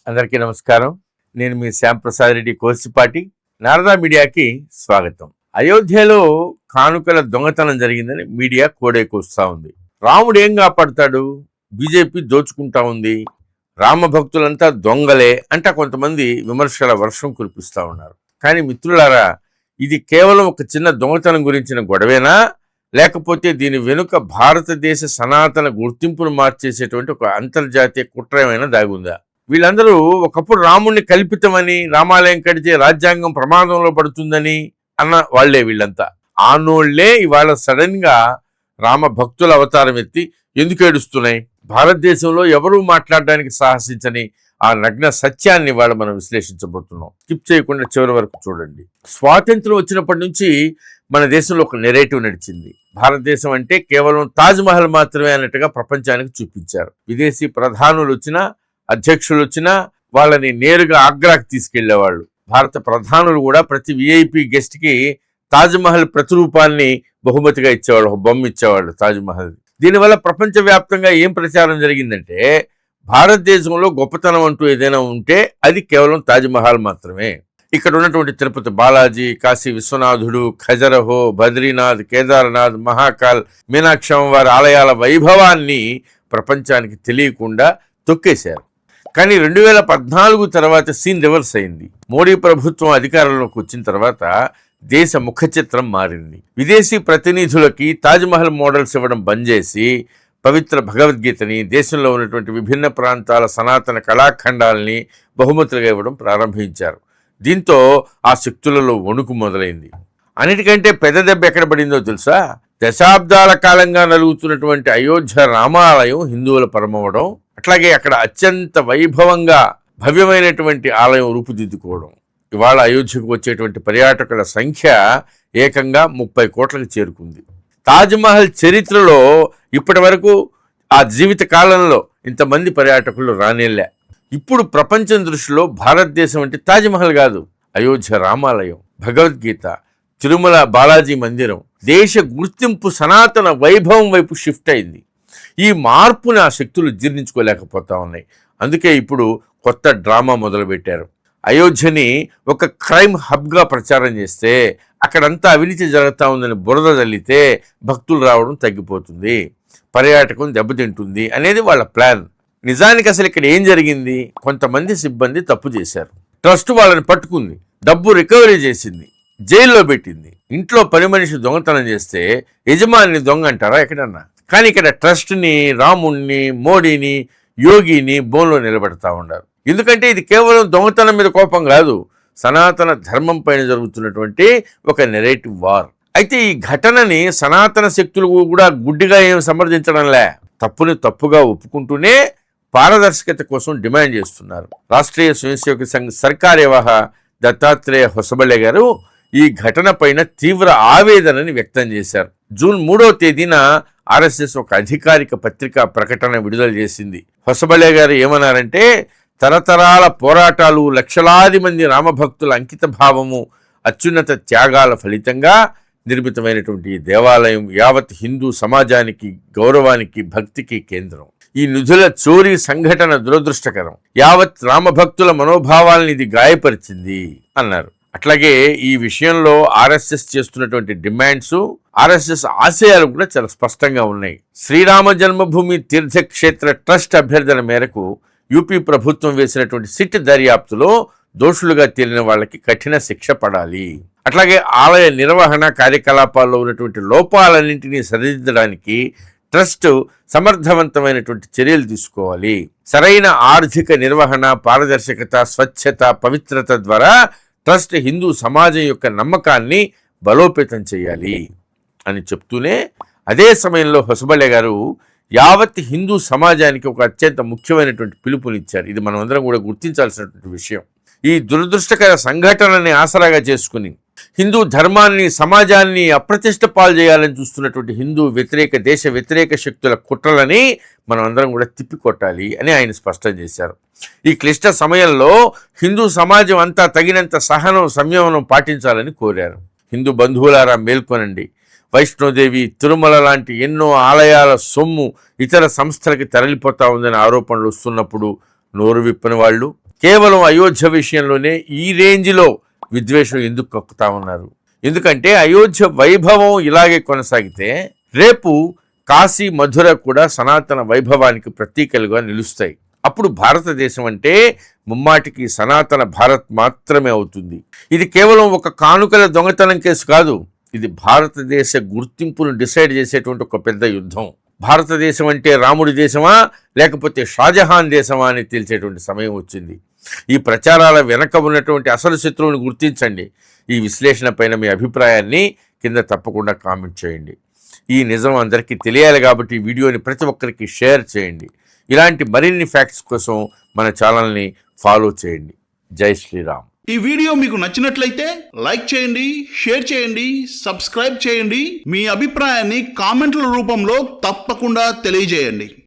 అందరికీ నమస్కారం. నేను మీ శ్యాంప్రసాద్ రెడ్డి కోసిపాటి. నారదా మీడియాకి స్వాగతం. అయోధ్యలో కానుకల దొంగతనం జరిగిందని మీడియా కోడేకొస్తా ఉంది. రాముడు ఏం కాపాడుతాడు? బీజేపీ దోచుకుంటా ఉంది, రామ భక్తులంతా దొంగలే అంట కొంతమంది విమర్శల వర్షం కురిపిస్తూ ఉన్నారు. కానీ మిత్రులారా, ఇది కేవలం ఒక చిన్న దొంగతనం గురించిన గొడవేనా, లేకపోతే దీని వెనుక భారతదేశ సనాతన గుర్తింపును మార్చేసేటువంటి ఒక అంతర్జాతీయ కుట్ర ఏమైనా దాగుందా? వీళ్ళందరూ ఒకప్పుడు రాముణ్ణి కల్పితమని, రామాలయం కడితే రాజ్యాంగం ప్రమాదంలో పడుతుందని అన్న వాళ్లే వీళ్ళంతా. ఆనోళ్లే ఇవాళ సడన్ గా రామ భక్తుల అవతారం ఎత్తి ఎందుకు ఏడుస్తున్నాయి? భారతదేశంలో ఎవరూ మాట్లాడడానికి సాహసించని ఆ నగ్న సత్యాన్ని ఇవాళ మనం విశ్లేషించబోతున్నాం. స్కిప్ చేయకుండా చివరి వరకు చూడండి. స్వాతంత్రం వచ్చినప్పటి నుంచి మన దేశంలో ఒక నెరేటివ్ నడిచింది. భారతదేశం అంటే కేవలం తాజ్మహల్ మాత్రమే అన్నట్టుగా ప్రపంచానికి చూపించారు. విదేశీ ప్రధానులు వచ్చినా, అధ్యక్షులు వచ్చినా వాళ్ళని నేరుగా ఆగ్రాకి తీసుకెళ్లేవాళ్ళు. భారత ప్రధానులు కూడా ప్రతి విఐపి గెస్ట్ కి తాజ్మహల్ ప్రతిరూపాన్ని బహుమతిగా ఇచ్చేవాళ్ళు, బొమ్మ ఇచ్చేవాళ్ళు తాజ్మహల్. దీనివల్ల ప్రపంచవ్యాప్తంగా ఏం ప్రచారం జరిగిందంటే, భారతదేశంలో గొప్పతనం అంటూ ఏదైనా ఉంటే అది కేవలం తాజ్మహల్ మాత్రమే. ఇక్కడ ఉన్నటువంటి తిరుపతి బాలాజీ, కాశీ విశ్వనాథుడు, ఖజరహో, బద్రీనాథ్, కేదార్నాథ్, మహాకాల్, మీనాక్షి అమ్మవారి ఆలయాల వైభవాన్ని ప్రపంచానికి తెలియకుండా తొక్కేశారు. కానీ 2014 తర్వాత సీన్ రివర్స్ అయింది. మోడీ ప్రభుత్వం అధికారంలోకి వచ్చిన తర్వాత దేశ ముఖ చిత్రం మారింది. విదేశీ ప్రతినిధులకి తాజ్మహల్ మోడల్స్ ఇవ్వడం బంద్ చేసి పవిత్ర భగవద్గీతని, దేశంలో ఉన్నటువంటి విభిన్న ప్రాంతాల సనాతన కళాఖండాలని బహుమతులుగా ఇవ్వడం ప్రారంభించారు. దీంతో ఆ శక్తులలో వణుకు మొదలైంది. అన్నిటికంటే పెద్ద దెబ్బ ఎక్కడ పడిందో తెలుసా? దశాబ్దాల కాలంగా నలుగుతున్నటువంటి అయోధ్య రామాలయం హిందువుల పరమవడం, అట్లాగే అక్కడ అత్యంత వైభవంగా భవ్యమైనటువంటి ఆలయం రూపుదిద్దుకోవడం. ఇవాళ అయోధ్యకు వచ్చేటువంటి పర్యాటకుల సంఖ్య ఏకంగా 30 కోట్లకు చేరుకుంది. తాజ్మహల్ చరిత్రలో ఇప్పటి వరకు ఆ జీవిత కాలంలో ఇంతమంది పర్యాటకులు రానేలే. ఇప్పుడు ప్రపంచం దృష్టిలో భారతదేశం అంటే తాజ్మహల్ కాదు, అయోధ్య రామాలయం, భగవద్గీత, తిరుమల బాలాజీ మందిరం. దేశ గుర్తింపు సనాతన వైభవం వైపు షిఫ్ట్ అయింది. ఈ మార్పుని ఆ శక్తులు జీర్ణించుకోలేకపోతా ఉన్నాయి. అందుకే ఇప్పుడు కొత్త డ్రామా మొదలుపెట్టారు. అయోధ్యని ఒక క్రైమ్ హబ్గా ప్రచారం చేస్తే, అక్కడంతా అవినీతి జరుగుతూ ఉందని బురద చల్లితే భక్తులు రావడం తగ్గిపోతుంది, పర్యాటకం దెబ్బతింటుంది అనేది వాళ్ళ ప్లాన్. నిజానికి అసలు ఇక్కడ ఏం జరిగింది? కొంతమంది సిబ్బంది తప్పు చేశారు. ట్రస్ట్ వాళ్ళని పట్టుకుంది, డబ్బు రికవరీ చేసింది, జైల్లో పెట్టింది. ఇంట్లో పని మనిషి దొంగతనం చేస్తే యజమానిని దొంగ అంటారా ఎక్కడన్నా? కానీ ఇక్కడ ట్రస్ట్ని, రాముణ్ణి, మోడీని, యోగిని బోన్లో నిలబెడతా ఉన్నారు. ఎందుకంటే ఇది కేవలం దొంగతనం మీద కోపం కాదు, సనాతన ధర్మం పైన జరుగుతున్నటువంటి ఒక నెరేటివ్ వార్. అయితే ఈ ఘటనని సనాతన శక్తులు కూడా గుడ్డిగా ఏం సమర్థించడంలే, తప్పుని తప్పుగా ఒప్పుకుంటూనే పారదర్శకత కోసం డిమాండ్ చేస్తున్నారు. రాష్ట్రీయ స్వయంసేవక సంఘ్ సర్కార్యవాహ దత్తాత్రేయ హొసబళ్ళే గారు ఈ ఘటన పైన తీవ్ర ఆవేదనని వ్యక్తం చేశారు. జూన్ 3వ తేదీన ఆర్ఎస్ఎస్ ఒక అధికారిక పత్రికా ప్రకటన విడుదల చేసింది. హొసబళ్ళే గారు ఏమన్నారంటే, తరతరాల పోరాటాలు, లక్షలాది మంది రామభక్తుల అంకిత భావము, అత్యున్నత త్యాగాల ఫలితంగా నిర్మితమైనటువంటి ఈ దేవాలయం యావత్ హిందూ సమాజానికి గౌరవానికి, భక్తికి కేంద్రం. ఈ నిధుల చోరీ సంఘటన దురదృష్టకరం, యావత్ రామభక్తుల మనోభావాలను ఇది గాయపరిచింది అన్నారు. అట్లాగే ఈ విషయంలో ఆర్ఎస్ఎస్ చేస్తున్నటువంటి డిమాండ్స్, ఆర్ఎస్ఎస్ ఆశయాలు కూడా చాలా స్పష్టంగా ఉన్నాయి. శ్రీరామ జన్మభూమి తీర్థక్షేత్ర ట్రస్ట్ అభ్యర్థన మేరకు యూపీ ప్రభుత్వం వేసినటువంటి సిట్ దర్యాప్తులో దోషులుగా తేలిన వాళ్ళకి కఠిన శిక్ష పడాలి. అట్లాగే ఆలయ నిర్వహణ కార్యకలాపాల్లో ఉన్నటువంటి లోపాలన్నింటినీ సరిదిద్దడానికి ట్రస్ట్ సమర్థవంతమైనటువంటి చర్యలు తీసుకోవాలి. సరైన ఆర్థిక నిర్వహణ, పారదర్శకత, స్వచ్ఛత, పవిత్రత ద్వారా ట్రస్ట్ హిందూ సమాజం యొక్క నమ్మకాన్ని బలోపేతం చేయాలి అని చెప్తూనే, అదే సమయంలో హొసబళ్ళే గారు యావత్ హిందూ సమాజానికి ఒక అత్యంత ముఖ్యమైనటువంటి పిలుపునిచ్చారు. ఇది మనం అందరం కూడా గుర్తించాల్సినటువంటి విషయం. ఈ దురదృష్టకర సంఘటనని ఆసరాగా చేసుకుని హిందూ ధర్మాన్ని, సమాజాన్ని అప్రతిష్ట పాలు చేయాలని చూస్తున్నటువంటి హిందూ వ్యతిరేక, దేశ వ్యతిరేక శక్తుల కుట్రలని మనం అందరం కూడా తిప్పికొట్టాలి అని ఆయన స్పష్టం చేశారు. ఈ క్లిష్ట సమయంలో హిందూ సమాజం అంతా తగినంత సహనం, సంయమనం పాటించాలని కోరారు. హిందూ బంధువులారా మేల్కొనండి. వైష్ణోదేవి, తిరుమల లాంటి ఎన్నో ఆలయాల సొమ్ము ఇతర సంస్థలకి తరలిపోతా ఉందని ఆరోపణలు వస్తున్నప్పుడు నోరు విప్పని వాళ్ళు, కేవలం అయోధ్య విషయంలోనే ఈ రేంజ్లో విద్వేషం ఎందుకు కక్కుతా ఉన్నారు? ఎందుకంటే అయోధ్య వైభవం ఇలాగే కొనసాగితే రేపు కాశీ మధుర కూడా సనాతన వైభవానికి ప్రతీకలుగా నిలుస్తాయి. అప్పుడు భారతదేశం అంటే ముమ్మాటికి సనాతన భారత్ మాత్రమే అవుతుంది. ఇది కేవలం ఒక కానుకల దొంగతనం కేసు కాదు, ఇది భారతదేశ గుర్తింపును డిసైడ్ చేసేటువంటి ఒక పెద్ద యుద్ధం. భారతదేశం అంటే రాముడి దేశమా లేకపోతే షాజహాన్ దేశమా అని తేల్చేటువంటి సమయం వచ్చింది. ఈ ప్రచారాల వెనక ఉన్నటువంటి అసలు శత్రువుని గుర్తించండి. ఈ విశ్లేషణ పైన మీ అభిప్రాయాన్ని కింద తప్పకుండా కామెంట్ చేయండి. ఈ నిజం అందరికీ తెలియాలి కాబట్టి ఈ వీడియోని ప్రతి ఒక్కరికి షేర్ చేయండి. ఇలాంటి మరిన్ని ఫ్యాక్ట్స్ కోసం మన ఛానల్ని ఫాలో చేయండి. జై శ్రీరామ్. ఈ వీడియో మీకు నచ్చినట్లయితే లైక్ చేయండి, షేర్ చేయండి, సబ్స్క్రైబ్ చేయండి. మీ అభిప్రాయాన్ని కామెంట్ల రూపంలో తప్పకుండా తెలియజేయండి.